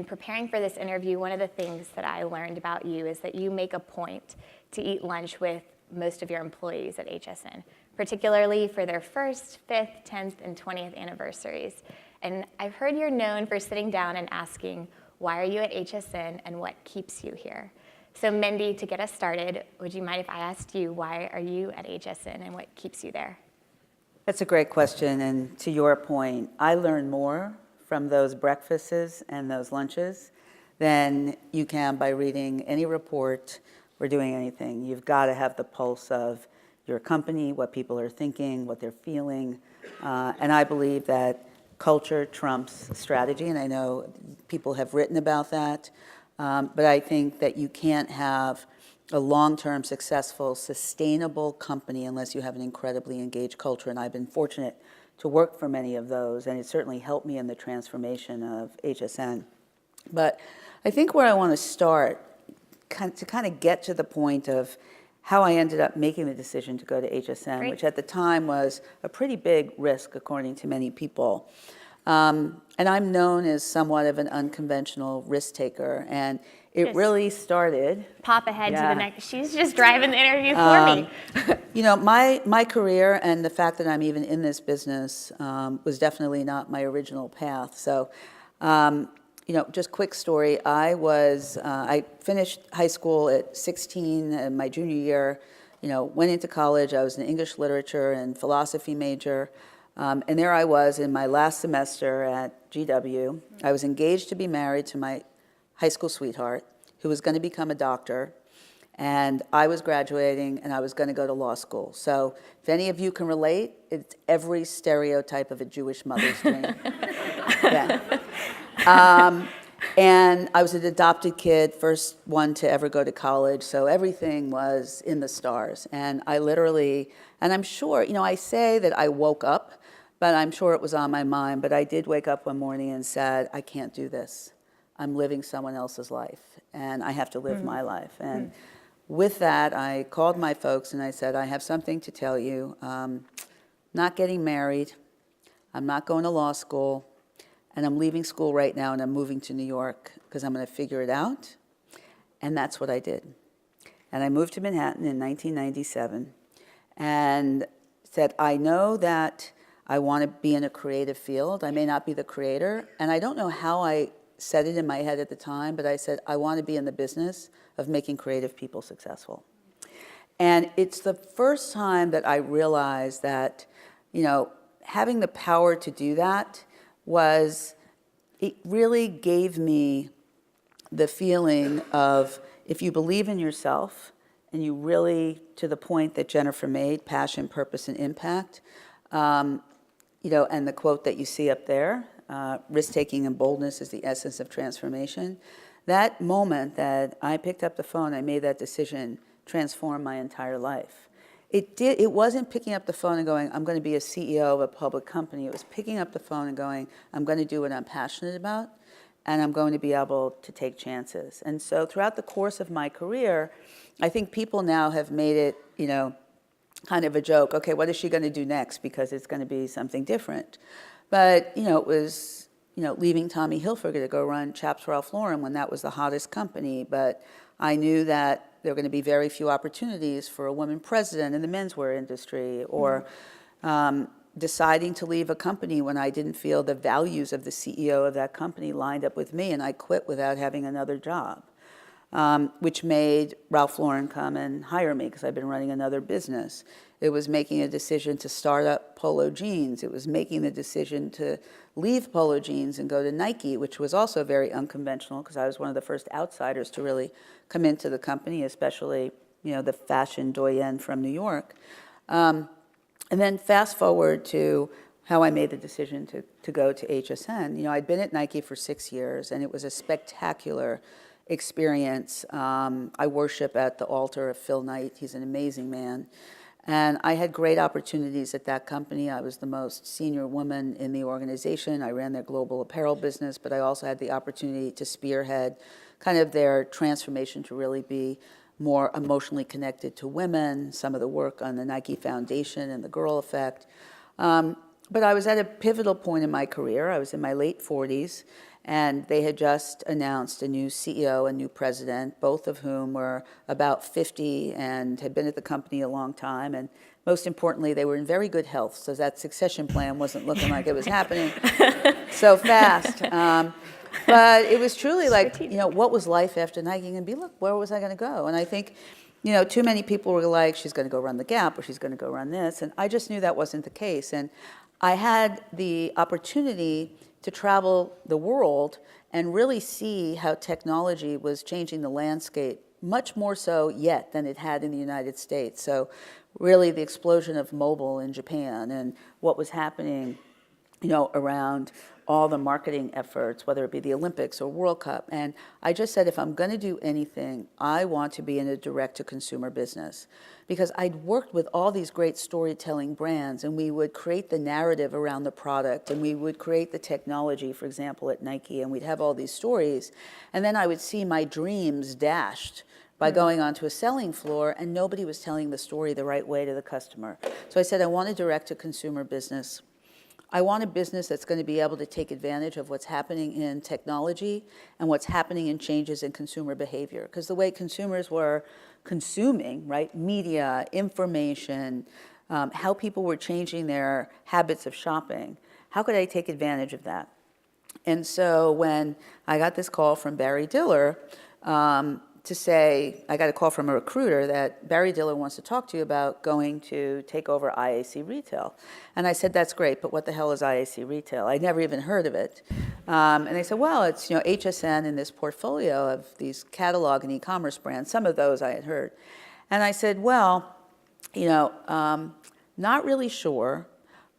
preparing for this interview, one of the things that I learned about you is that you make a point to eat lunch with most of your employees at HSN, particularly for their 1st, 5th, 10th, and 20th anniversaries. And I've heard you're known for sitting down and asking, why are you at HSN and what keeps you here? So Mindy, to get us started, would you mind if I asked you, why are you at HSN and what keeps you there? That's a great question, and to your point, I learn more from those breakfasts and those lunches than you can by reading any report or doing anything. You've got to have the pulse of your company, what people are thinking, what they're feeling, and I believe that culture trumps strategy, and I know people have written about that, but I think that you can't have a long-term, successful, sustainable company unless you have an incredibly engaged culture, and I've been fortunate to work for many of those, and it certainly helped me in the transformation of HSN. But I think where I want to start, to kind of get to the point of how I ended up making the decision to go to HSN, Great. which at the time was a pretty big risk, according to many people. And I'm known as somewhat of an unconventional risk taker, and it really started. Pop ahead to the next. She's just driving the interview for me. You know, my career and the fact that I'm even in this business was definitely not my original path. So, you know, just quick story. I finished high school at 16, and my junior year, you know, went into college. I was an English literature and philosophy major. And there I was in my last semester at GW. I was engaged to be married to my high school sweetheart, who was going to become a doctor. And I was graduating, and I was going to go to law school. So if any of you can relate, it's every stereotype of a Jewish mother's dream. And I was an adopted kid, first one to ever go to college, so everything was in the stars. And I literally, and I'm sure, you know, I say that I woke up, but I'm sure it was on my mind, but I did wake up one morning and said, I can't do this. I'm living someone else's life, and I have to live my life. And with that, I called my folks and I said, I have something to tell you. Not getting married, I'm not going to law school, and I'm leaving school right now and I'm moving to New York because I'm going to figure it out. And that's what I did. And I moved to Manhattan in 1997 and said, I know that I want to be in a creative field. I may not be the creator, and I don't know how I said it in my head at the time, but I said, I want to be in the business of making creative people successful. And it's the first time that I realized that, you know, having the power to do that it really gave me the feeling of, if you believe in yourself and you really, to the point that Jennifer made, passion, purpose, and impact, you know, and the quote that you see up there, risk-taking and boldness is the essence of transformation. That moment that I picked up the phone, I made that decision, transformed my entire life. It wasn't picking up the phone and going, I'm going to be a CEO of a public company. It was picking up the phone and going, I'm going to do what I'm passionate about, and I'm going to be able to take chances. And so throughout the course of my career, I think people now have made it, you know, kind of a joke. Okay, what is she going to do next? Because it's going to be something different. But, you know, it was, you know, leaving Tommy Hilfiger to go run Chaps Ralph Lauren when that was the hottest company. But I knew that there were going to be very few opportunities for a woman president in the menswear industry, or deciding to leave a company when I didn't feel the values of the CEO of that company lined up with me, and I quit without having another job, which made Ralph Lauren come and hire me because I've been running another business. It was making a decision to start up Polo Jeans. It was making the decision to leave Polo Jeans and go to Nike, which was also very unconventional because I was one of the first outsiders to really come into the company, especially, you know, the fashion doyen from New York. And then fast forward to how I made the decision to go to HSN. You know, I'd been at Nike for 6 years, and it was a spectacular experience. I worship at the altar of Phil Knight. He's an amazing man. And I had great opportunities at that company. I was the most senior woman in the organization. I ran their global apparel business, but I also had the opportunity to spearhead kind of their transformation to really be more emotionally connected to women, some of the work on the Nike Foundation and the Girl Effect. But I was at a pivotal point in my career. I was in my late 40s, and they had just announced a new CEO, a new president, both of whom were about 50 and had been at the company a long time. And most importantly, they were in very good health, so that succession plan wasn't looking like it was happening so fast. But it was truly like, what was life after Nike? And be, look, where was I going to go? And I think, too many people were like, she's going to go run the Gap, or she's going to go run this. And I just knew that wasn't the case. And I had the opportunity to travel the world and really see how technology was changing the landscape, much more so yet than it had in the United States. So really the explosion of mobile in Japan and what was happening, around all the marketing efforts, whether it be the Olympics or World Cup. And I just said, if I'm going to do anything, I want to be in a direct-to-consumer business. Because I'd worked with all these great storytelling brands, and we would create the narrative around the product, and we would create the technology, for example, at Nike, and we'd have all these stories. And then I would see my dreams dashed by going onto a selling floor, and nobody was telling the story the right way to the customer. So I said, I want a direct-to-consumer business. I want a business that's going to be able to take advantage of what's happening in technology and what's happening in changes in consumer behavior. Because the way consumers were consuming, right, media, information, how people were changing their habits of shopping, how could I take advantage of that? And so when I got this call from Barry Diller, to say, I got a call from a recruiter that Barry Diller wants to talk to you about going to take over IAC Retail. And I said, that's great, but what the hell is IAC Retail? I'd never even heard of it. And they said, well, it's HSN in this portfolio of these catalog and e-commerce brands. Some of those I had heard. And I said, well, not really sure,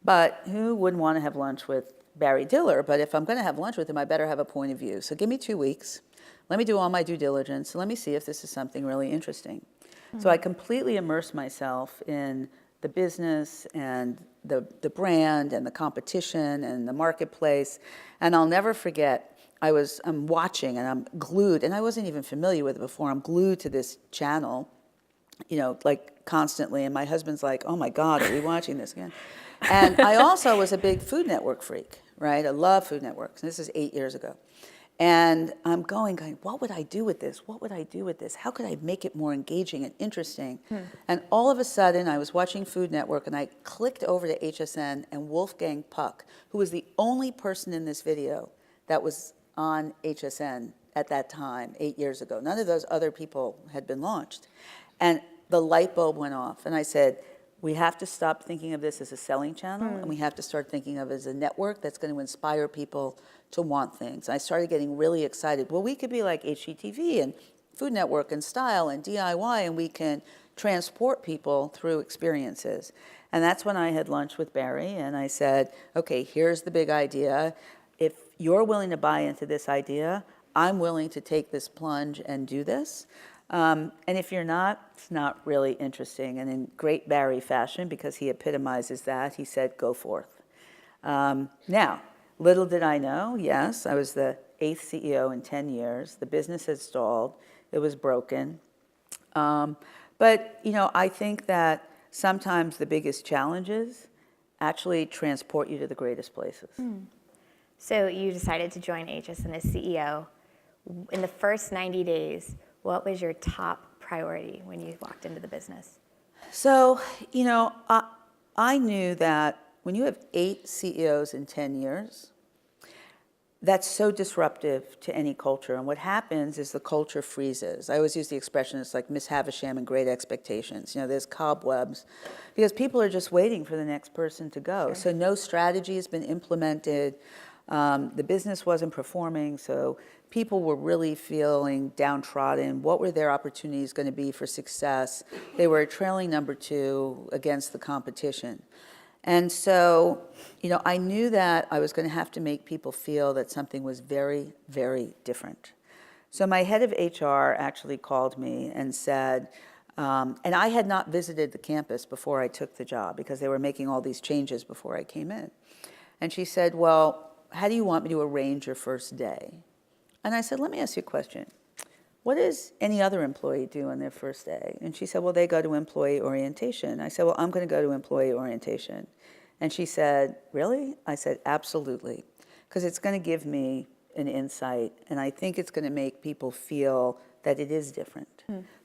but who wouldn't want to have lunch with Barry Diller? But if I'm going to have lunch with him, I better have a point of view. So give me 2 weeks. Let me do all my due diligence. Let me see if this is something really interesting. So I completely immersed myself in the business and the brand and the competition and the marketplace. And I'll never forget, I'm watching and I'm glued, and I wasn't even familiar with it before. I'm glued to this channel, like constantly. And my husband's like, oh my God, are we watching this again? And I also was a big Food Network freak, right? I love Food Networks. And this is 8 years ago. And I'm going, what would I do with this? What would I do with this? How could I make it more engaging and interesting? And all of a sudden, I was watching Food Network, and I clicked over to HSN, and Wolfgang Puck, who was the only person in this video that was on HSN at that time, 8 years ago. None of those other people had been launched. And the light bulb went off, and I said, we have to stop thinking of this as a selling channel, and we have to start thinking of it as a network that's going to inspire people to want things. I started getting really excited. Well, we could be like HGTV and Food Network and Style and DIY, and we can transport people through experiences. And that's when I had lunch with Barry, and I said, okay, here's the big idea. If you're willing to buy into this idea, I'm willing to take this plunge and do this. And if you're not, it's not really interesting. And in great Barry fashion, because he epitomizes that, he said, go forth. Now, little did I know, yes, I was the 8th CEO in 10 years. The business had stalled. It was broken. But, I think that sometimes the biggest challenges actually transport you to the greatest places. So you decided to join HSN as CEO. In the first 90 days, what was your top priority when you walked into the business? So, I knew that when you have 8 CEOs in 10 years, that's so disruptive to any culture. And what happens is the culture freezes. I always use the expression, it's like Miss Havisham and Great Expectations. There's cobwebs because people are just waiting for the next person to go. Sure. So no strategy has been implemented. The business wasn't performing, so people were really feeling downtrodden. What were their opportunities going to be for success? They were a trailing number 2 against the competition. And so, I knew that I was going to have to make people feel that something was very, very different. So my head of HR actually called me and said, and I had not visited the campus before I took the job because they were making all these changes before I came in. And she said, well, how do you want me to arrange your first day? And I said, let me ask you a question. What does any other employee do on their first day? And she said, well, they go to employee orientation. I said, well, I'm going to go to employee orientation. And she said, really? I said, absolutely, because it's going to give me an insight, and I think it's going to make people feel that it is different.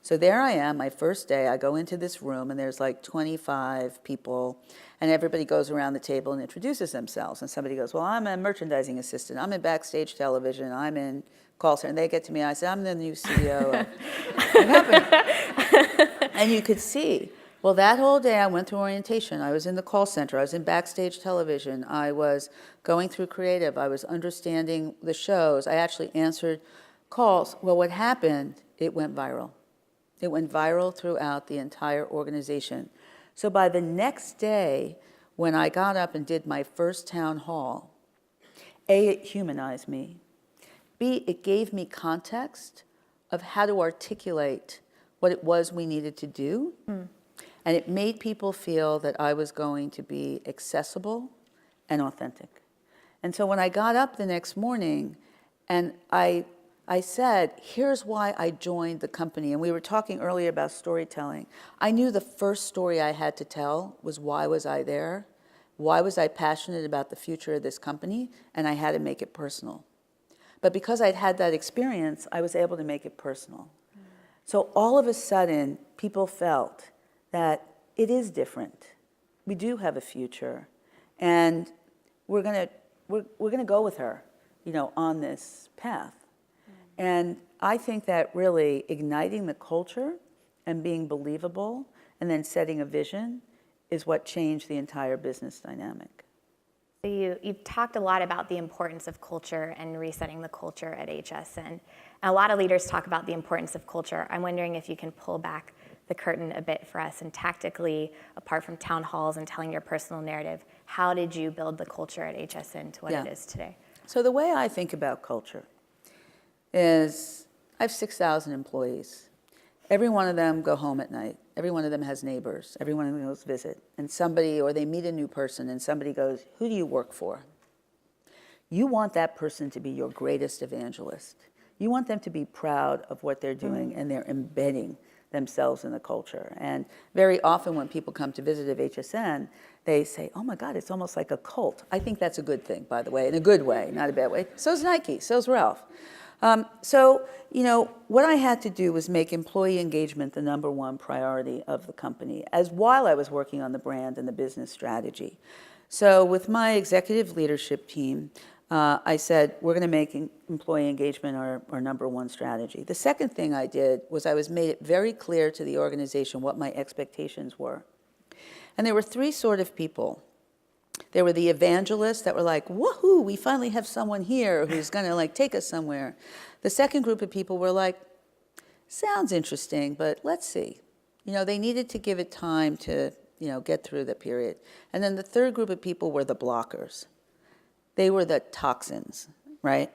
So there I am, my first day, I go into this room, and there's like 25 people, and everybody goes around the table and introduces themselves, and somebody goes, well, I'm a merchandising assistant, I'm in backstage television, I'm in call center, and they get to me, and I say, I'm the new CEO of what happened? And you could see, well, that whole day I went through orientation. I was in the call center. I was in backstage television. I was going through creative. I was understanding the shows. I actually answered calls. Well, what happened, it went viral. It went viral throughout the entire organization. So by the next day, when I got up and did my first town hall, A, it humanized me. B, it gave me context of how to articulate what it was we needed to do. And it made people feel that I was going to be accessible and authentic. And so when I got up the next morning and I said, here's why I joined the company. And we were talking earlier about storytelling. I knew the first story I had to tell was why was I there? Why was I passionate about the future of this company? And I had to make it personal. But because I'd had that experience, I was able to make it personal. So all of a sudden, people felt that it is different. We do have a future, and we're gonna go with her, on this path. And I think that really igniting the culture and being believable and then setting a vision is what changed the entire business dynamic. So you've talked a lot about the importance of culture and resetting the culture at HSN. And a lot of leaders talk about the importance of culture. I'm wondering if you can pull back the curtain a bit for us and tactically, apart from town halls and telling your personal narrative, how did you build the culture at HSN to what it is today? So the way I think about culture is I have 6,000 employees. Every one of them go home at night. Every one of them has neighbors. Every one of them goes visit. And somebody, or they meet a new person and somebody goes, who do you work for? You want that person to be your greatest evangelist. You want them to be proud of what they're doing and they're embedding themselves in the culture. And very often when people come to visit at HSN, they say, oh my God, it's almost like a cult. I think that's a good thing, by the way, in a good way, not a bad way. So's Nike, so's Ralph. What I had to do was make employee engagement the #1 priority of the company, as while I was working on the brand and the business strategy. So with my executive leadership team, I said, we're going to make employee engagement our #1 strategy. The second thing I did was I made it very clear to the organization what my expectations were. And there were 3 sort of people. There were the evangelists that were like, woohoo, we finally have someone here who's going to take us somewhere. The second group of people were like, sounds interesting, but let's see. They needed to give it time to, get through the period. And then the third group of people were the blockers. They were the toxins, right?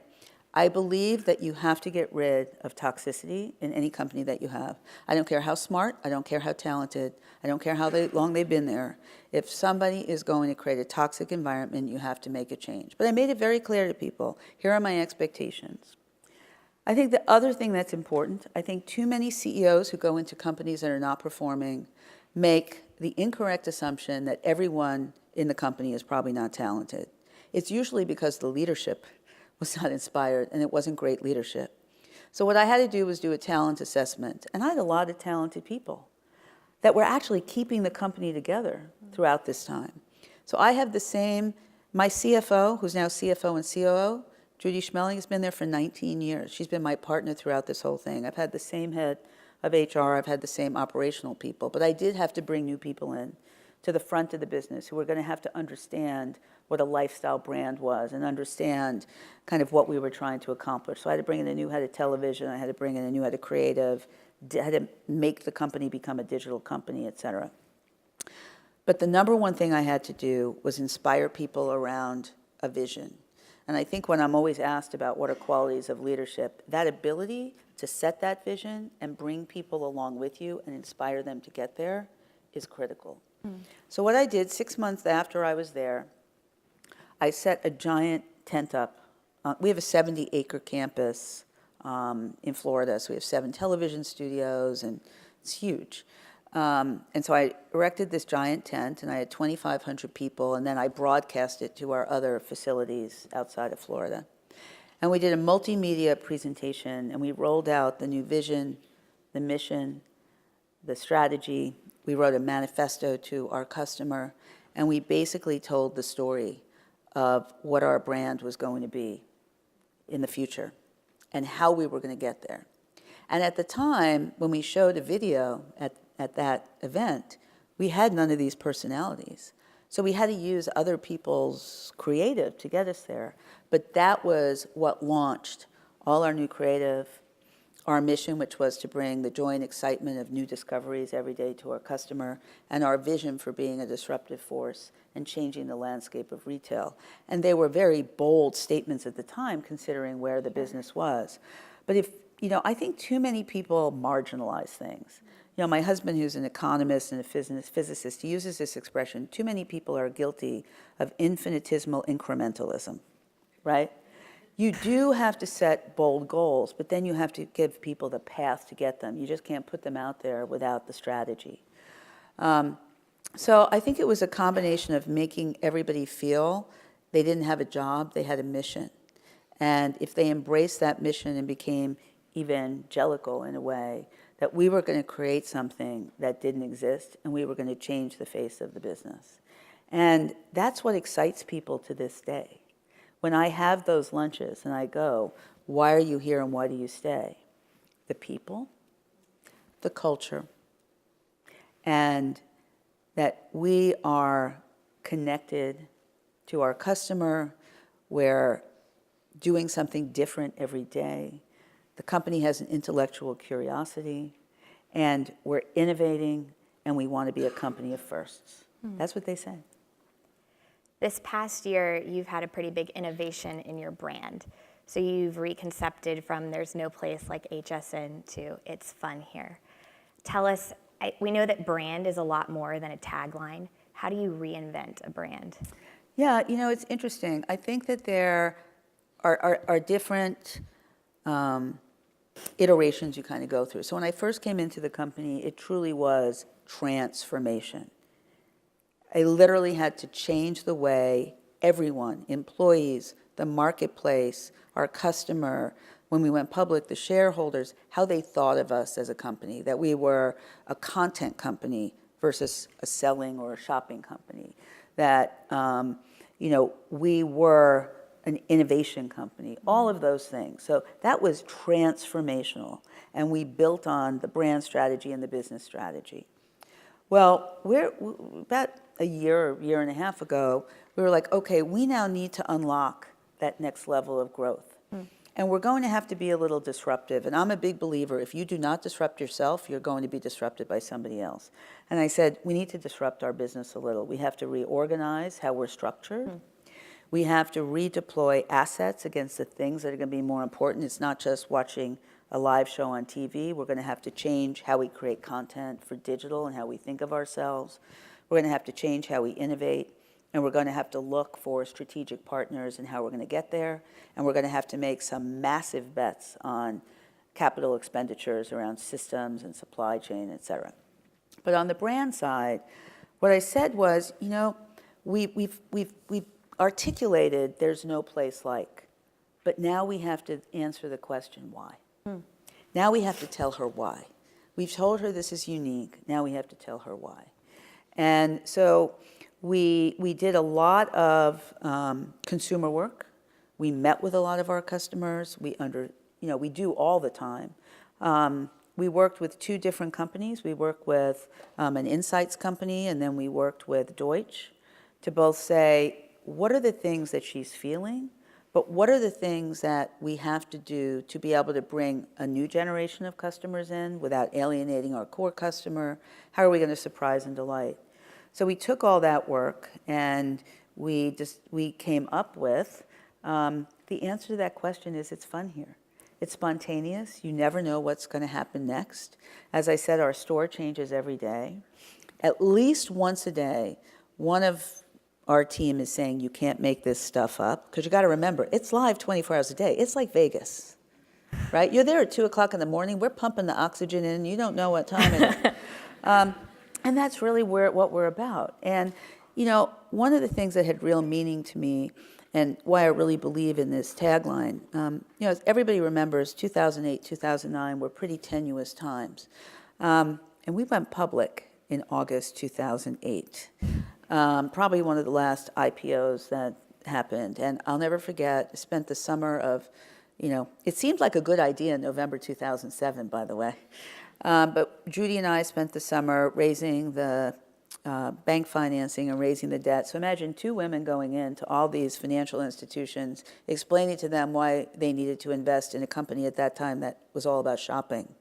I believe that you have to get rid of toxicity in any company that you have. I don't care how smart, I don't care how talented, I don't care how long they've been there. If somebody is going to create a toxic environment, you have to make a change. But I made it very clear to people, here are my expectations. I think the other thing that's important, I think too many CEOs who go into companies that are not performing make the incorrect assumption that everyone in the company is probably not talented. It's usually because the leadership was not inspired and it wasn't great leadership. So what I had to do was do a talent assessment. And I had a lot of talented people that were actually keeping the company together throughout this time. So I have my CFO, who's now CFO and COO, Judy Schmeling, has been there for 19 years. She's been my partner throughout this whole thing. I've had the same head of HR, I've had the same operational people, but I did have to bring new people in to the front of the business who were going to have to understand what a lifestyle brand was and understand kind of what we were trying to accomplish. So I had to bring in a new head of television, I had to bring in a new head of creative, I had to make the company become a digital company, et cetera. But the #1 thing I had to do was inspire people around a vision. And I think when I'm always asked about what are qualities of leadership, that ability to set that vision and bring people along with you and inspire them to get there is critical. So what I did 6 months after I was there, I set a giant tent up. We have a 70-acre campus in Florida, so we have 7 television studios, and it's huge. And so I erected this giant tent, and I had 2,500 people, and then I broadcast it to our other facilities outside of Florida. And we did a multimedia presentation, and we rolled out the new vision, the mission, the strategy. We wrote a manifesto to our customer, and we basically told the story of what our brand was going to be in the future and how we were going to get there. And at the time, when we showed a video at that event, we had none of these personalities. So we had to use other people's creative to get us there. But that was what launched all our new creative, our mission, which was to bring the joy and excitement of new discoveries every day to our customer, and our vision for being a disruptive force and changing the landscape of retail. And they were very bold statements at the time, considering where the business was. But I think too many people marginalize things. My husband, who's an economist and a physicist, he uses this expression: too many people are guilty of infinitesimal incrementalism, right? You do have to set bold goals, but then you have to give people the path to get them. You just can't put them out there without the strategy. So I think it was a combination of making everybody feel they didn't have a job, they had a mission. And if they embraced that mission and became evangelical in a way, that we were going to create something that didn't exist, and we were going to change the face of the business. And that's what excites people to this day. When I have those lunches and I go, why are you here and why do you stay? The people, the culture, and that we are connected to our customer. We're doing something different every day. The company has an intellectual curiosity, and we're innovating, and we want to be a company of firsts. That's what they say. This past year, you've had a pretty big innovation in your brand. So you've reconcepted from there's no place like HSN to it's fun here. Tell us, we know that brand is a lot more than a tagline. How do you reinvent a brand? Yeah, it's interesting. I think that there are different iterations you kind of go through. So when I first came into the company, it truly was transformation. I literally had to change the way everyone, employees, the marketplace, our customer, when we went public, the shareholders, how they thought of us as a company, that we were a content company versus a selling or a shopping company, that we were an innovation company, all of those things. So that was transformational, and we built on the brand strategy and the business strategy. Well, we're about a year and a half ago, we were like, okay, we now need to unlock that next level of growth. And we're going to have to be a little disruptive. And I'm a big believer, if you do not disrupt yourself, you're going to be disrupted by somebody else. And I said, we need to disrupt our business a little. We have to reorganize how we're structured. We have to redeploy assets against the things that are going to be more important. It's not just watching a live show on TV. We're going to have to change how we create content for digital and how we think of ourselves. We're going to have to change how we innovate. And we're going to have to look for strategic partners and how we're going to get there. And we're going to have to make some massive bets on capital expenditures around systems and supply chain, et cetera. But on the brand side, what I said was, we've articulated there's no place like, but now we have to answer the question why. Now we have to tell her why. We've told her this is unique. Now we have to tell her why. And so we did a lot of consumer work. We met with a lot of our customers. We do all the time. We worked with two different companies. We worked with an insights company, and then we worked with Deutsch to both say, what are the things that she's feeling, but what are the things that we have to do to be able to bring a new generation of customers in without alienating our core customer? How are we going to surprise and delight? So we took all that work, and we came up with the answer to that question is it's fun here. It's spontaneous. You never know what's going to happen next. As I said, our store changes every day. At least once a day, one of our team is saying, you can't make this stuff up. Because you got to remember, it's live 24 hours a day. It's like Vegas, right? You're there at 2 o'clock in the morning. We're pumping the oxygen in. You don't know what time it is. And that's really what we're about. And, one of the things that had real meaning to me and why I really believe in this tagline, as everybody remembers, 2008, 2009 were pretty tenuous times. And we went public in August 2008. Probably one of the last IPOs that happened. And I'll never forget, I spent the summer of, it seemed like a good idea in November 2007, by the way. But Judy and I spent the summer raising the bank financing and raising the debt. So imagine two women going into all these financial institutions, explaining to them why they needed to invest in a company at that time that was all about shopping.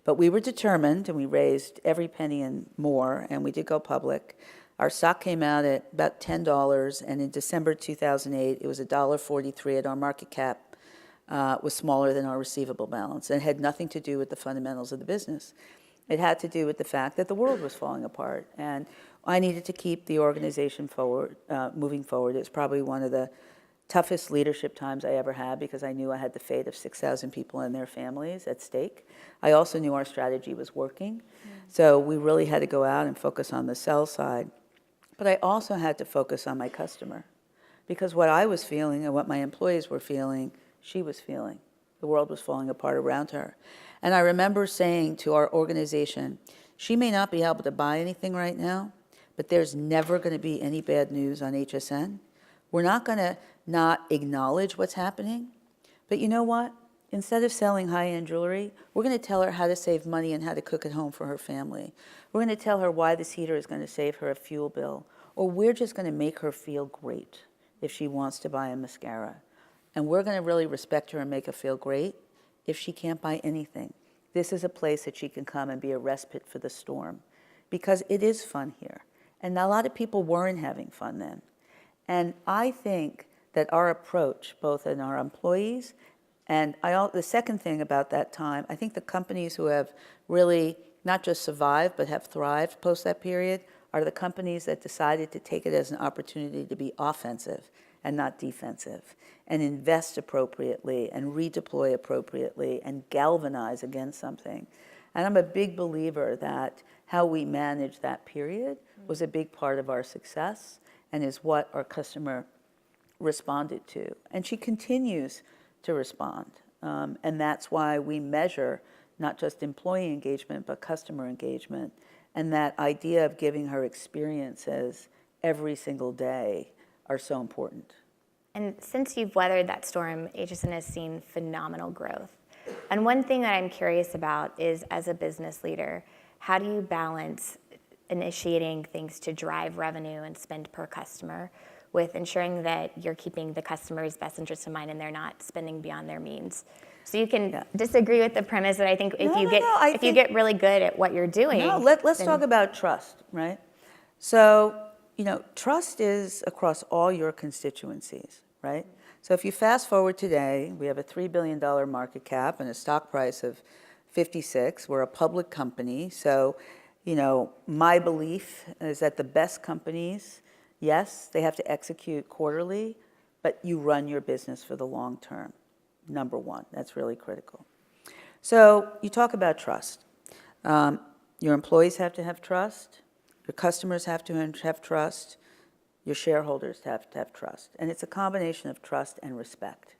But we were determined, and we raised every penny and more, and we did go public. Our stock came out at about $10, and in December 2008, it was $1.43, and our market cap was smaller than our receivable balance, and it had nothing to do with the fundamentals of the business. It had to do with the fact that the world was falling apart, and I needed to keep the organization forward, moving forward. It was probably one of the toughest leadership times I ever had because I knew I had the fate of 6,000 people and their families at stake. I also knew our strategy was working, so we really had to go out and focus on the sell side. But I also had to focus on my customer because what I was feeling and what my employees were feeling, she was feeling. The world was falling apart around her. And I remember saying to our organization, she may not be able to buy anything right now, but there's never going to be any bad news on HSN. We're not going to not acknowledge what's happening. But you know what? Instead of selling high-end jewelry, we're going to tell her how to save money and how to cook at home for her family. We're going to tell her why this heater is going to save her a fuel bill. Or we're just going to make her feel great if she wants to buy a mascara. And we're going to really respect her and make her feel great if she can't buy anything. This is a place that she can come and be a respite for the storm because it is fun here. And a lot of people weren't having fun then. And I think that our approach, both in our employees, and the second thing about that time, I think the companies who have really not just survived but have thrived post that period are the companies that decided to take it as an opportunity to be offensive and not defensive, and invest appropriately and redeploy appropriately and galvanize against something. And I'm a big believer that how we managed that period was a big part of our success and is what our customer responded to. And she continues to respond. And that's why we measure not just employee engagement, but customer engagement. And that idea of giving her experiences every single day are so important. And since you've weathered that storm, HSN has seen phenomenal growth. And one thing that I'm curious about is, as a business leader, how do you balance initiating things to drive revenue and spend per customer with ensuring that you're keeping the customer's best interest in mind and they're not spending beyond their means? So you can disagree with the premise that I think if you get really good at what you're doing. No, let's talk about trust, right? So, trust is across all your constituencies, right? So if you fast forward today, we have a $3 billion market cap and a stock price of 56. We're a public company. So, my belief is that the best companies, yes, they have to execute quarterly, but you run your business for the long term. Number one, that's really critical. So you talk about trust. Your employees have to have trust. Your customers have to have trust. Your shareholders have to have trust. And it's a combination of trust and respect.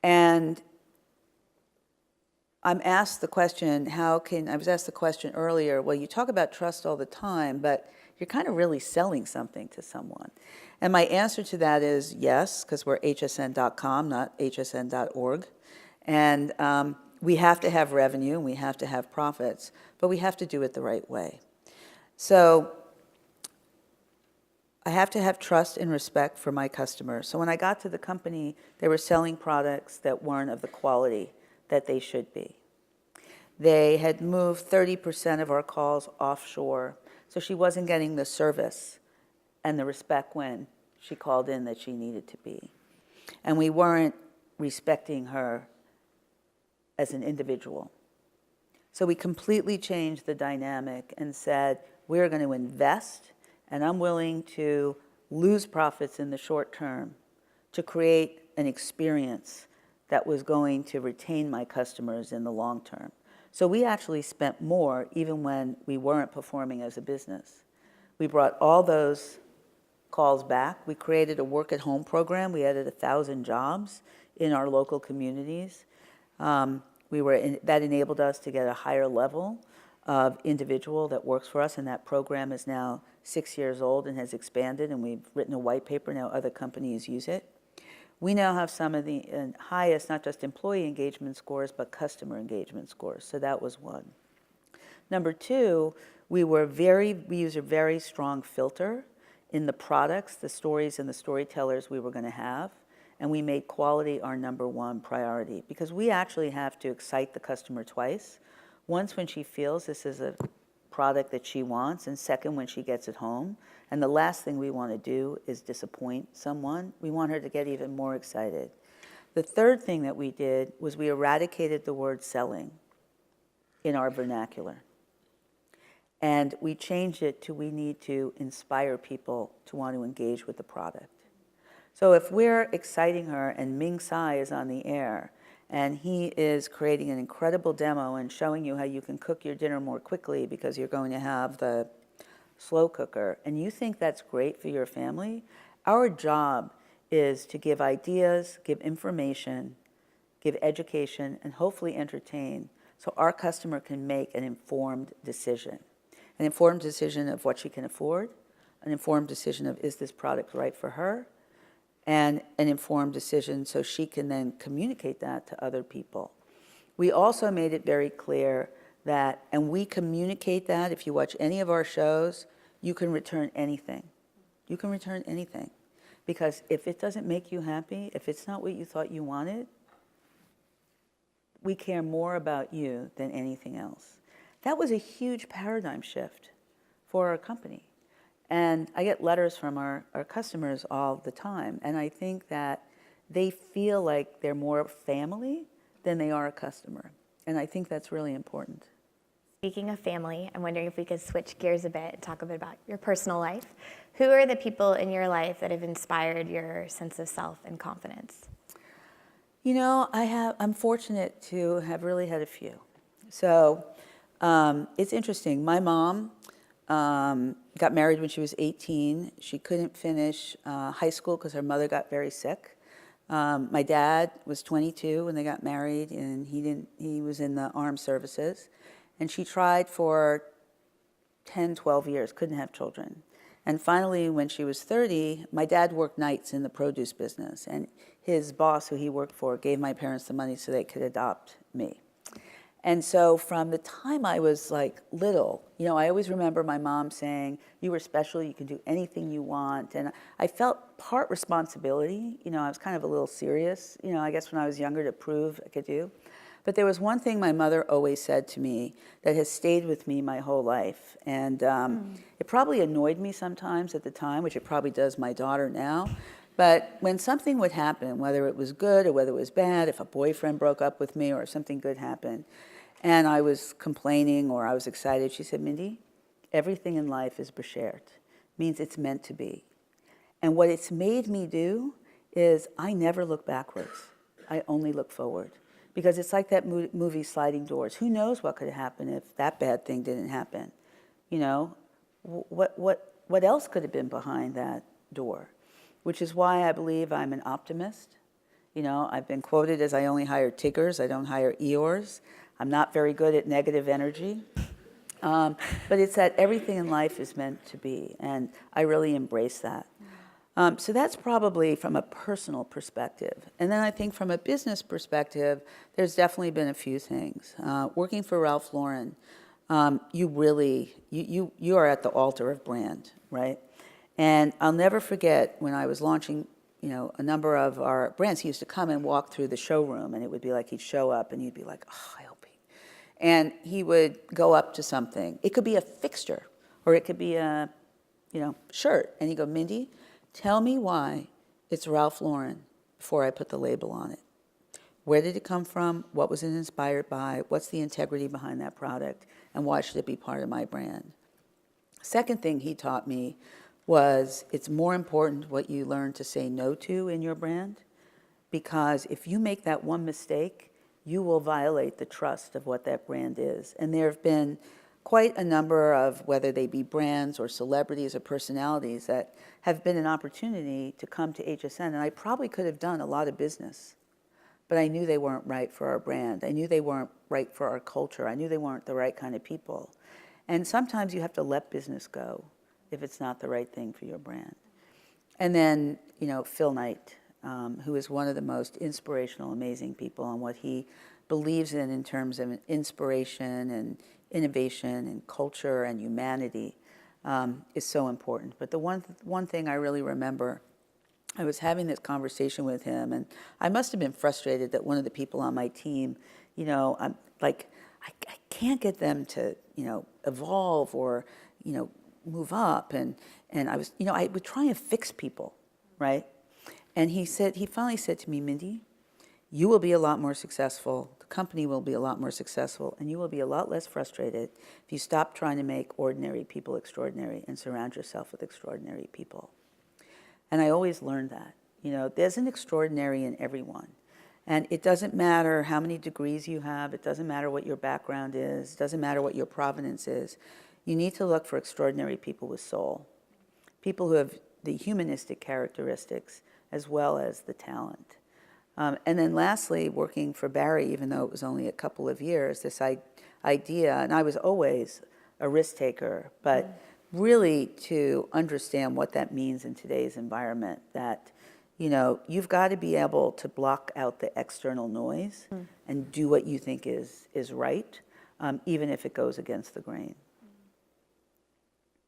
And I'm asked the question, I was asked the question earlier, well, you talk about trust all the time, but you're kind of really selling something to someone. And my answer to that is yes, because we're hsn.com, not hsn.org. And we have to have revenue, and we have to have profits, but we have to do it the right way. So I have to have trust and respect for my customers. So when I got to the company, they were selling products that weren't of the quality that they should be. They had moved 30% of our calls offshore, so she wasn't getting the service and the respect when she called in that she needed to be. And we weren't respecting her as an individual. So we completely changed the dynamic and said, we're going to invest, and I'm willing to lose profits in the short term to create an experience that was going to retain my customers in the long term. So we actually spent more even when we weren't performing as a business. We brought all those calls back. We created a work-at-home program. We added 1,000 jobs in our local communities. That enabled us to get a higher level of individual that works for us, and that program is now 6 years old and has expanded, and we've written a white paper. Now other companies use it. We now have some of the highest, not just employee engagement scores, but customer engagement scores. So that was one. Number two, we use a very strong filter in the products, the stories, and the storytellers we were going to have. And we made quality our number one priority, because we actually have to excite the customer twice. Once when she feels this is a product that she wants, and second when she gets it home. And the last thing we want to do is disappoint someone. We want her to get even more excited. The third thing that we did was we eradicated the word selling in our vernacular. And we changed it to we need to inspire people to want to engage with the product. So if we're exciting her and Ming Tsai is on the air and he is creating an incredible demo and showing you how you can cook your dinner more quickly because you're going to have the slow cooker, and you think that's great for your family, our job is to give ideas, give information, give education, and hopefully entertain so our customer can make an informed decision. An informed decision of what she can afford, an informed decision of is this product right for her, and an informed decision so she can then communicate that to other people. We also made it very clear that, and we communicate that, if you watch any of our shows, you can return anything. You can return anything. Because if it doesn't make you happy, if it's not what you thought you wanted, we care more about you than anything else. That was a huge paradigm shift for our company. And I get letters from our customers all the time, and I think that they feel like they're more family than they are a customer. And I think that's really important. Speaking of family, I'm wondering if we could switch gears a bit and talk a bit about your personal life. Who are the people in your life that have inspired your sense of self and confidence? You know, I'm fortunate to have really had a few. So it's interesting. My mom got married when she was 18. She couldn't finish high school because her mother got very sick. My dad was 22 when they got married, and he was in the armed services. And she tried for 10, 12 years, couldn't have children. And finally, when she was 30, my dad worked nights in the produce business, and his boss, who he worked for, gave my parents the money so they could adopt me. And so from the time I was like little, you know, I always remember my mom saying, you were special, you can do anything you want. And I felt part responsibility. You know, I was kind of a little serious, you know, I guess when I was younger, to prove I could do. But there was one thing my mother always said to me that has stayed with me my whole life. And it probably annoyed me sometimes at the time, which it probably does my daughter now. But when something would happen, whether it was good or whether it was bad, if a boyfriend broke up with me or if something good happened, and I was complaining or I was excited, she said, Mindy, everything in life is beshert, means it's meant to be. And what it's made me do is I never look backwards. I only look forward. Because it's like that movie Sliding Doors. Who knows what could happen if that bad thing didn't happen? You know, what else could have been behind that door? Which is why I believe I'm an optimist. You know, I've been quoted as I only hire Tiggers, I don't hire Eeyores. I'm not very good at negative energy. But it's that everything in life is meant to be, and I really embrace that. So that's probably from a personal perspective. And then I think from a business perspective, there's definitely been a few things. Working for Ralph Lauren, you are at the altar of brand, right? And I'll never forget when I was launching, you know, a number of our brands, he used to come and walk through the showroom, and it would be like he'd show up and he'd be like, oh, I hope he. And he would go up to something. It could be a fixture, or it could be a, you know, shirt. And he'd go, Mindy, tell me why it's Ralph Lauren before I put the label on it. Where did it come from? What was it inspired by? What's the integrity behind that product? And why should it be part of my brand? Second thing he taught me was it's more important what you learn to say no to in your brand, because if you make that one mistake, you will violate the trust of what that brand is. And there have been quite a number of, whether they be brands or celebrities or personalities, that have been an opportunity to come to HSN. And I probably could have done a lot of business, but I knew they weren't right for our brand. I knew they weren't right for our culture. I knew they weren't the right kind of people. And sometimes you have to let business go if it's not the right thing for your brand. And then, Phil Knight, who is one of the most inspirational, amazing people on what he believes in terms of inspiration and innovation and culture and humanity, is so important. But the one thing I really remember, I was having this conversation with him, and I must have been frustrated that one of the people on my team, I'm like, I can't get them to, evolve or, move up. And I was, I would try and fix people, right? And he finally said to me, Mindy, you will be a lot more successful, the company will be a lot more successful, and you will be a lot less frustrated if you stop trying to make ordinary people extraordinary and surround yourself with extraordinary people. And I always learned that, there's an extraordinary in everyone. And it doesn't matter how many degrees you have, it doesn't matter what your background is, it doesn't matter what your provenance is. You need to look for extraordinary people with soul, people who have the humanistic characteristics as well as the talent. And then lastly, working for Barry, even though it was only a couple of years, this idea, and I was always a risk taker, but really to understand what that means in today's environment, that you've got to be able to block out the external noise and do what you think is right, even if it goes against the grain.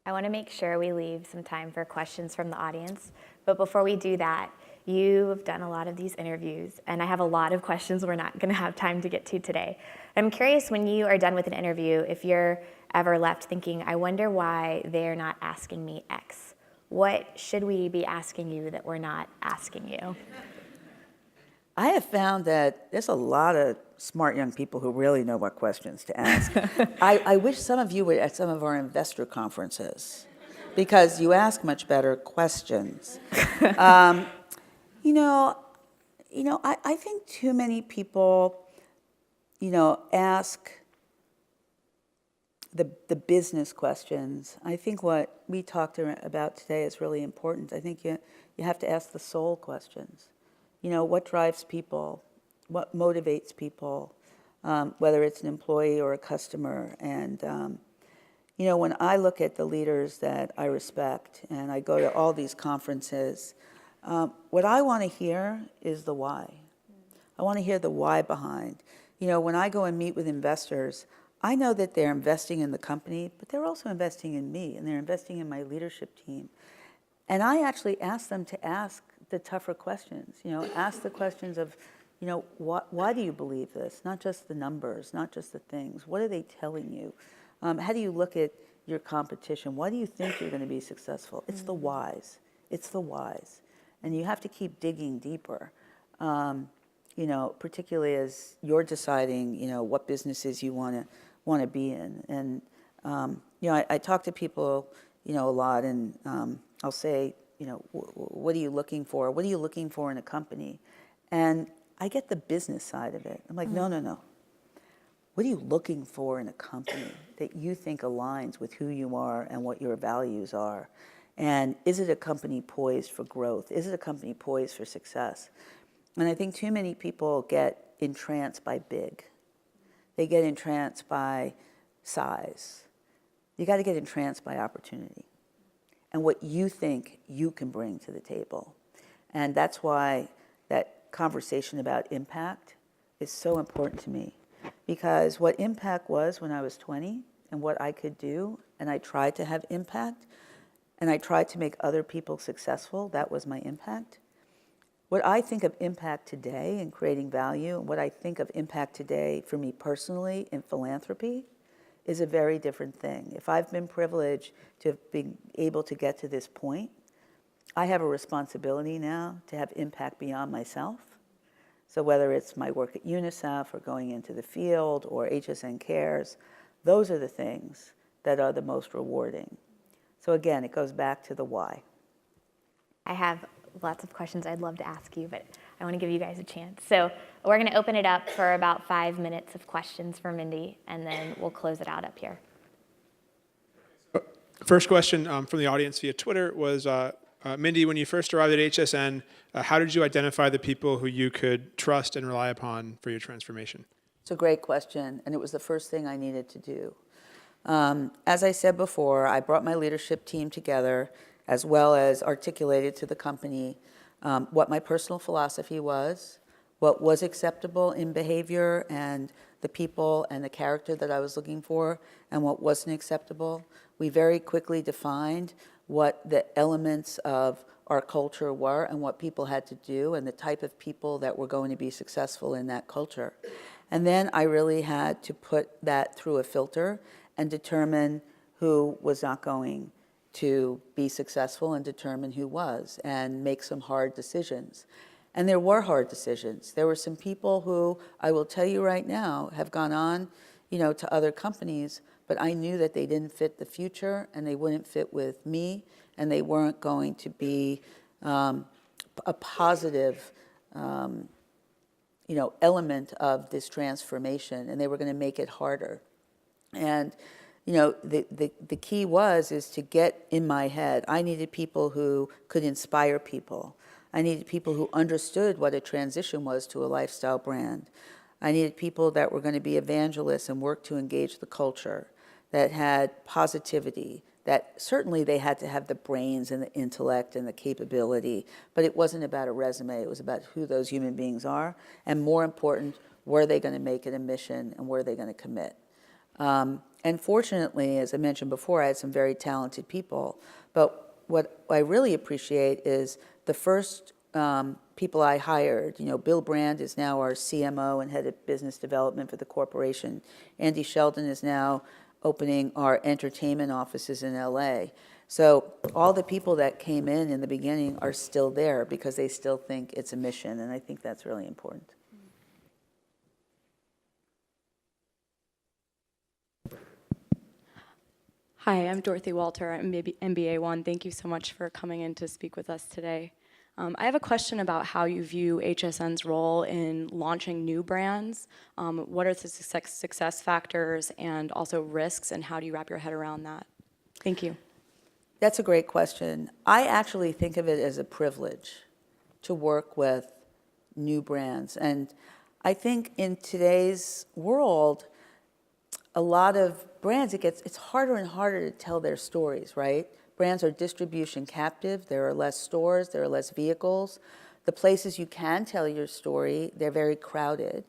I want to make sure we leave some time for questions from the audience. But before we do that, you've done a lot of these interviews, and I have a lot of questions we're not going to have time to get to today. I'm curious, when you are done with an interview, if you're ever left thinking, I wonder why they're not asking me X. What should we be asking you that we're not asking you? I have found that there's a lot of smart young people who really know what questions to ask. I wish some of you were at some of our investor conferences, because you ask much better questions. I think too many people, ask the business questions. I think what we talked about today is really important. I think you have to ask the soul questions. What drives people? What motivates people? Whether it's an employee or a customer. And, when I look at the leaders that I respect and I go to all these conferences, what I want to hear is the why. I want to hear the why behind. When I go and meet with investors, I know that they're investing in the company, but they're also investing in me, and they're investing in my leadership team. And I actually ask them to ask the tougher questions, ask the questions of, why do you believe this? Not just the numbers, not just the things. What are they telling you? How do you look at your competition? Why do you think you're going to be successful? It's the whys. It's the whys. And you have to keep digging deeper, particularly as you're deciding, what businesses you want to be in. And, I talk to people, a lot, and I'll say, what are you looking for? What are you looking for in a company? And I get the business side of it. I'm like, no. What are you looking for in a company that you think aligns with who you are and what your values are? And is it a company poised for growth? Is it a company poised for success? And I think too many people get entranced by big. They get entranced by size. You got to get entranced by opportunity and what you think you can bring to the table. And that's why that conversation about impact is so important to me, because what impact was when I was 20 and what I could do, and I tried to have impact, and I tried to make other people successful, that was my impact. What I think of impact today in creating value, and what I think of impact today for me personally in philanthropy, is a very different thing. If I've been privileged to have been able to get to this point, I have a responsibility now to have impact beyond myself. So whether it's my work at UNICEF or going into the field or HSN Cares, those are the things that are the most rewarding. So again, it goes back to the why. I have lots of questions I'd love to ask you, but I want to give you guys a chance. So we're going to open it up for about 5 minutes of questions for Mindy, and then we'll close it out up here. First question from the audience via Twitter was, Mindy, when you first arrived at HSN, how did you identify the people who you could trust and rely upon for your transformation? It's a great question, and it was the first thing I needed to do. As I said before, I brought my leadership team together, as well as articulated to the company what my personal philosophy was, what was acceptable in behavior and the people and the character that I was looking for, and what wasn't acceptable. We very quickly defined what the elements of our culture were and what people had to do and the type of people that were going to be successful in that culture. And then I really had to put that through a filter and determine who was not going to be successful and determine who was and make some hard decisions. And there were hard decisions. There were some people who, I will tell you right now, have gone on, to other companies, but I knew that they didn't fit the future and they wouldn't fit with me and they weren't going to be a positive element of this transformation, and they were going to make it harder. And the key is to get in my head. I needed people who could inspire people. I needed people who understood what a transition was to a lifestyle brand. I needed people that were going to be evangelists and work to engage the culture, that had positivity, that certainly they had to have the brains and the intellect and the capability, but it wasn't about a resume. It was about who those human beings are, and more important, were they going to make it a mission and were they going to commit? And fortunately, as I mentioned before, I had some very talented people, but what I really appreciate is the first people I hired. Bill Brand is now our CMO and head of business development for the corporation. Andy Sheldon is now opening our entertainment offices in LA. So all the people that came in the beginning are still there because they still think it's a mission, and I think that's really important. Hi, I'm Dorothy Walter. I'm MBA 1. Thank you so much for coming in to speak with us today. I have a question about how you view HSN's role in launching new brands. What are the success factors and also risks, and how do you wrap your head around that? Thank you. That's a great question. I actually think of it as a privilege to work with new brands. And I think in today's world, a lot of brands, it's harder and harder to tell their stories, right? Brands are distribution captive. There are less stores. There are less vehicles. The places you can tell your story, they're very crowded.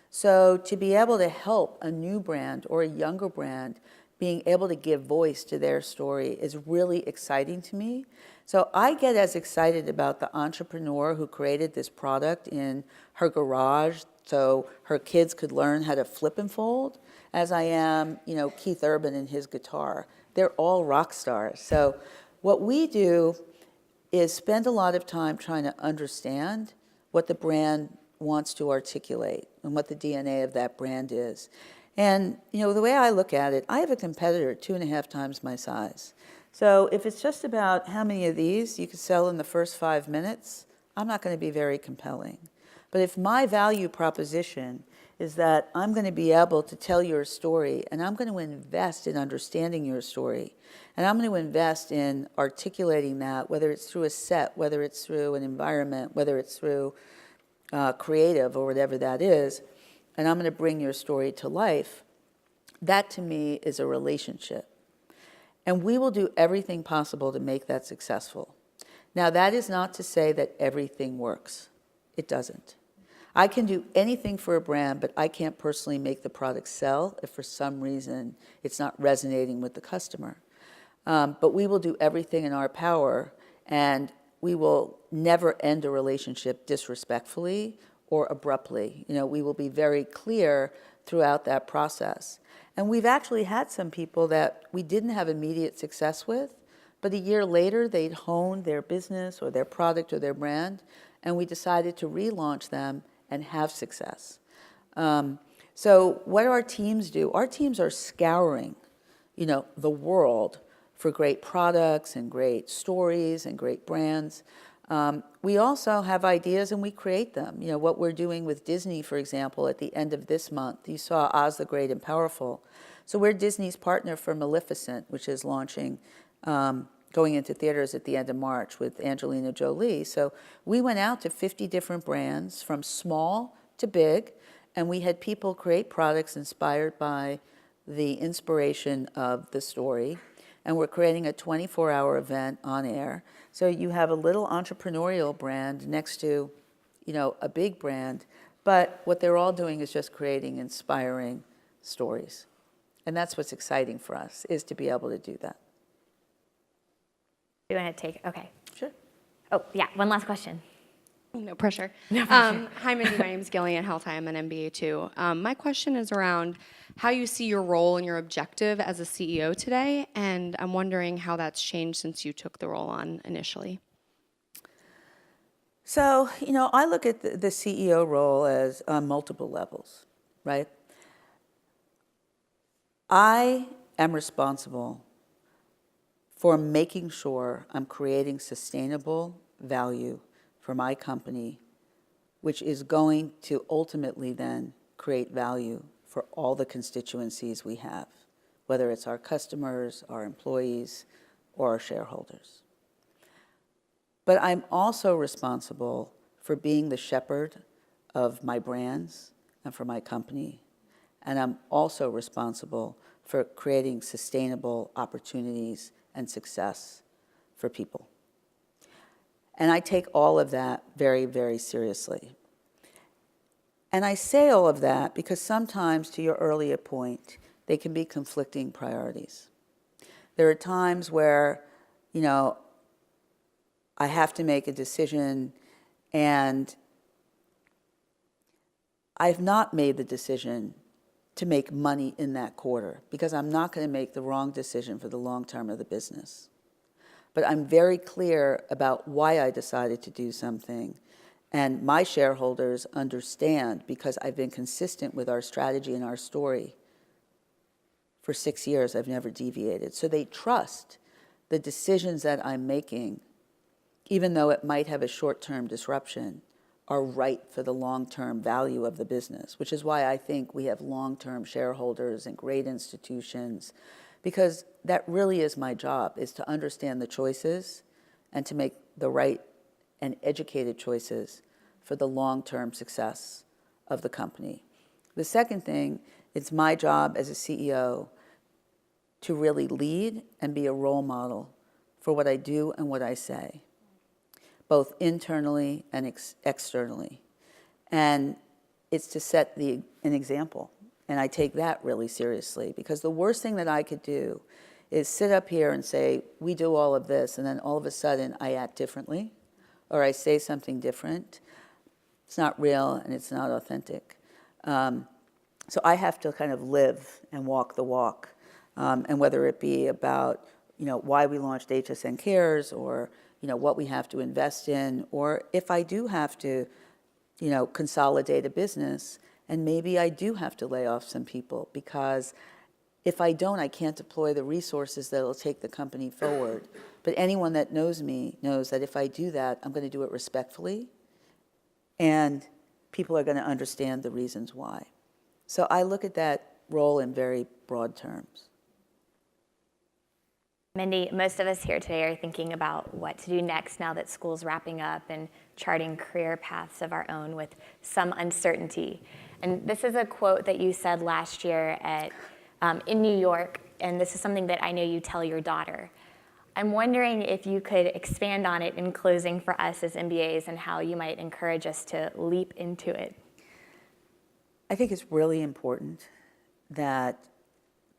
So to be able to help a new brand or a younger brand being able to give voice to their story is really exciting to me. So I get as excited about the entrepreneur who created this product in her garage so her kids could learn how to flip and fold as I am, Keith Urban and his guitar. They're all rock stars. So what we do is spend a lot of time trying to understand what the brand wants to articulate and what the DNA of that brand is. And, the way I look at it, I have a competitor 2.5 times my size. So if it's just about how many of these you could sell in the first 5 minutes, I'm not going to be very compelling. But if my value proposition is that I'm going to be able to tell your story, and I'm going to invest in understanding your story, and I'm going to invest in articulating that, whether it's through a set, whether it's through an environment, whether it's through creative or whatever that is, and I'm going to bring your story to life, that to me is a relationship. And we will do everything possible to make that successful. Now, that is not to say that everything works. It doesn't. I can do anything for a brand, but I can't personally make the product sell if for some reason it's not resonating with the customer. But we will do everything in our power, and we will never end a relationship disrespectfully or abruptly. We will be very clear throughout that process. And we've actually had some people that we didn't have immediate success with, but a year later they'd honed their business or their product or their brand, and we decided to relaunch them and have success. So what do our teams do? Our teams are scouring, the world for great products and great stories and great brands. We also have ideas and we create them. You know, what we're doing with Disney, for example, at the end of this month, you saw Oz the Great and Powerful. So we're Disney's partner for Maleficent, which is launching, going into theaters at the end of March with Angelina Jolie. So we went out to 50 different brands from small to big, and we had people create products inspired by the inspiration of the story. And we're creating a 24-hour event on air. So you have a little entrepreneurial brand next to, you know, a big brand, but what they're all doing is just creating inspiring stories. And that's what's exciting for us, is to be able to do that. Do you want to take, okay. Sure. Oh, yeah, one last question. No pressure. Hi, Mindy. My name is Gillian Health. I am an MBA too. My question is around how you see your role and your objective as a CEO today, and I'm wondering how that's changed since you took the role on initially. So, you know, I look at the CEO role as on multiple levels, right? I am responsible for making sure I'm creating sustainable value for my company, which is going to ultimately then create value for all the constituencies we have, whether it's our customers, our employees, or our shareholders. But I'm also responsible for being the shepherd of my brands and for my company. And I'm also responsible for creating sustainable opportunities and success for people. And I take all of that very, very seriously. And I say all of that because sometimes, to your earlier point, they can be conflicting priorities. There are times where, you know, I have to make a decision and I've not made the decision to make money in that quarter because I'm not going to make the wrong decision for the long term of the business. But I'm very clear about why I decided to do something. And my shareholders understand because I've been consistent with our strategy and our story. For 6 years, I've never deviated. So they trust the decisions that I'm making, even though it might have a short-term disruption, are right for the long-term value of the business, which is why I think we have long-term shareholders and great institutions, because that really is my job, is to understand the choices and to make the right and educated choices for the long-term success of the company. The second thing, it's my job as a CEO to really lead and be a role model for what I do and what I say, both internally and externally. And it's to set an example. And I take that really seriously because the worst thing that I could do is sit up here and say, we do all of this, and then all of a sudden I act differently or I say something different. It's not real and it's not authentic. So I have to kind of live and walk the walk. And whether it be about, you know, why we launched HSN Cares or, you know, what we have to invest in, or if I do have to, you know, consolidate a business, and maybe I do have to lay off some people because if I don't, I can't deploy the resources that will take the company forward. But anyone that knows me knows that if I do that, I'm going to do it respectfully, and people are going to understand the reasons why. So I look at that role in very broad terms. Mindy, most of us here today are thinking about what to do next now that school's wrapping up and charting career paths of our own with some uncertainty. And this is a quote that you said last year in New York, and this is something that I know you tell your daughter. I'm wondering if you could expand on it in closing for us as MBAs and how you might encourage us to leap into it. I think it's really important that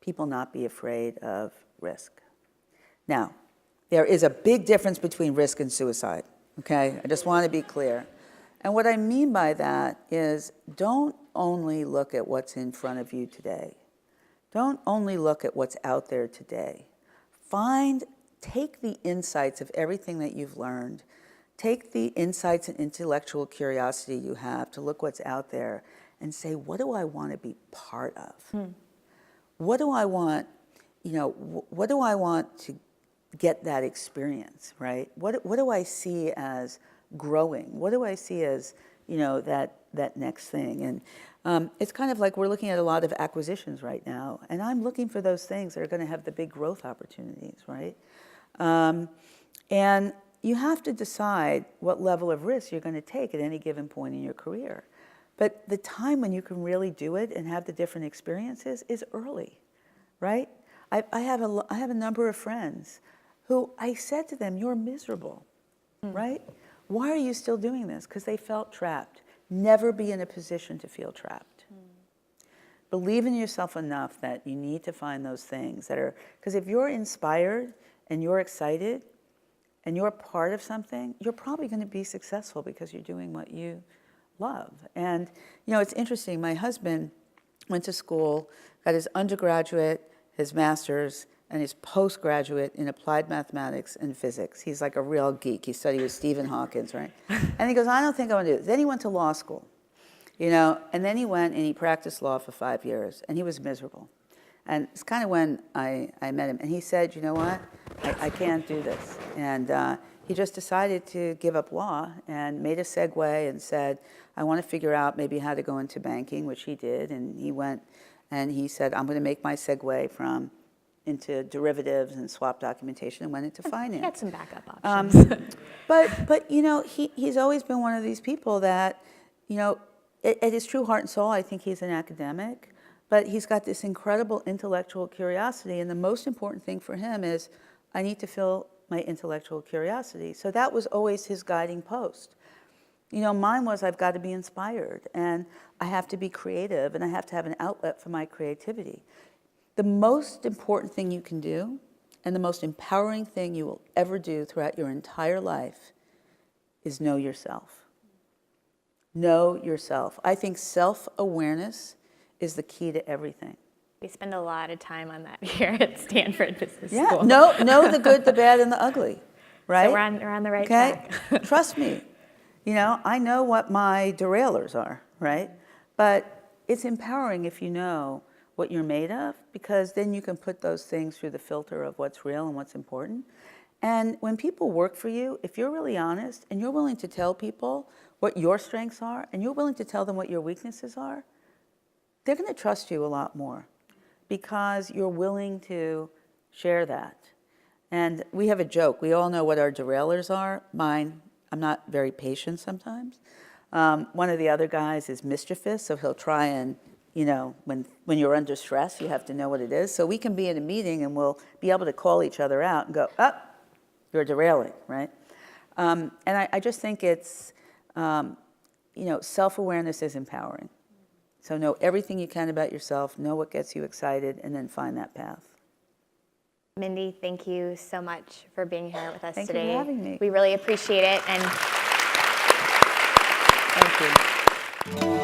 people not be afraid of risk. Now, there is a big difference between risk and suicide, okay? I just want to be clear. And what I mean by that is don't only look at what's in front of you today. Don't only look at what's out there today. Take the insights of everything that you've learned. Take the insights and intellectual curiosity you have to look what's out there and say, what do I want to be part of? What do I want, what do I want to get that experience, right? What do I see as growing? What do I see as, that next thing? And it's kind of like we're looking at a lot of acquisitions right now, and I'm looking for those things that are going to have the big growth opportunities, right? And you have to decide what level of risk you're going to take at any given point in your career. But the time when you can really do it and have the different experiences is early, right? I have a number of friends who I said to them, you're miserable, right? Why are you still doing this? Because they felt trapped. Never be in a position to feel trapped. Believe in yourself enough that you need to find those things that are, because if you're inspired and you're excited and you're part of something, you're probably going to be successful because you're doing what you love. And, it's interesting. My husband went to school, got his undergraduate, his master's, and his postgraduate in applied mathematics and physics. He's like a real geek. He studied with Stephen Hawking, right? And he goes, I don't think I want to do this. Then he went to law school, and then he went and he practiced law for 5 years, and he was miserable. And it's kind of when I met him. And he said, you know what, I can't do this. And he just decided to give up law and made a segue and said, I want to figure out maybe how to go into banking, which he did. And he went and he said, I'm going to make my segue into derivatives and swap documentation, and went into finance. He had some backup options. But he's always been one of these people that, at his true heart and soul, I think he's an academic, but he's got this incredible intellectual curiosity, and the most important thing for him is, I need to fill my intellectual curiosity. So that was always his guiding post. Mine was, I've got to be inspired, and I have to be creative, and I have to have an outlet for my creativity. The most important thing you can do, and the most empowering thing you will ever do throughout your entire life, is know yourself. Know yourself. I think self-awareness is the key to everything. We spend a lot of time on that here at Stanford Business Yeah, School. know the good, the bad, and the ugly, right? So we're on the right Okay? track. Trust me. I know what my derailers are, right? But it's empowering if you know what you're made of, because then you can put those things through the filter of what's real and what's important. And when people work for you, if you're really honest and you're willing to tell people what your strengths are and you're willing to tell them what your weaknesses are, they're going to trust you a lot more because you're willing to share that. And we have a joke. We all know what our derailers are. Mine, I'm not very patient sometimes. One of the other guys is mischievous, so he'll try and, when you're under stress, you have to know what it is. So we can be in a meeting and we'll be able to call each other out and go, you're derailing, right? And I just think it's, self-awareness is empowering. So know everything you can about yourself, know what gets you excited, and then find that path. Mindy, thank you so much for being here with us Thank you today. for having me. We really appreciate it. And Thank you.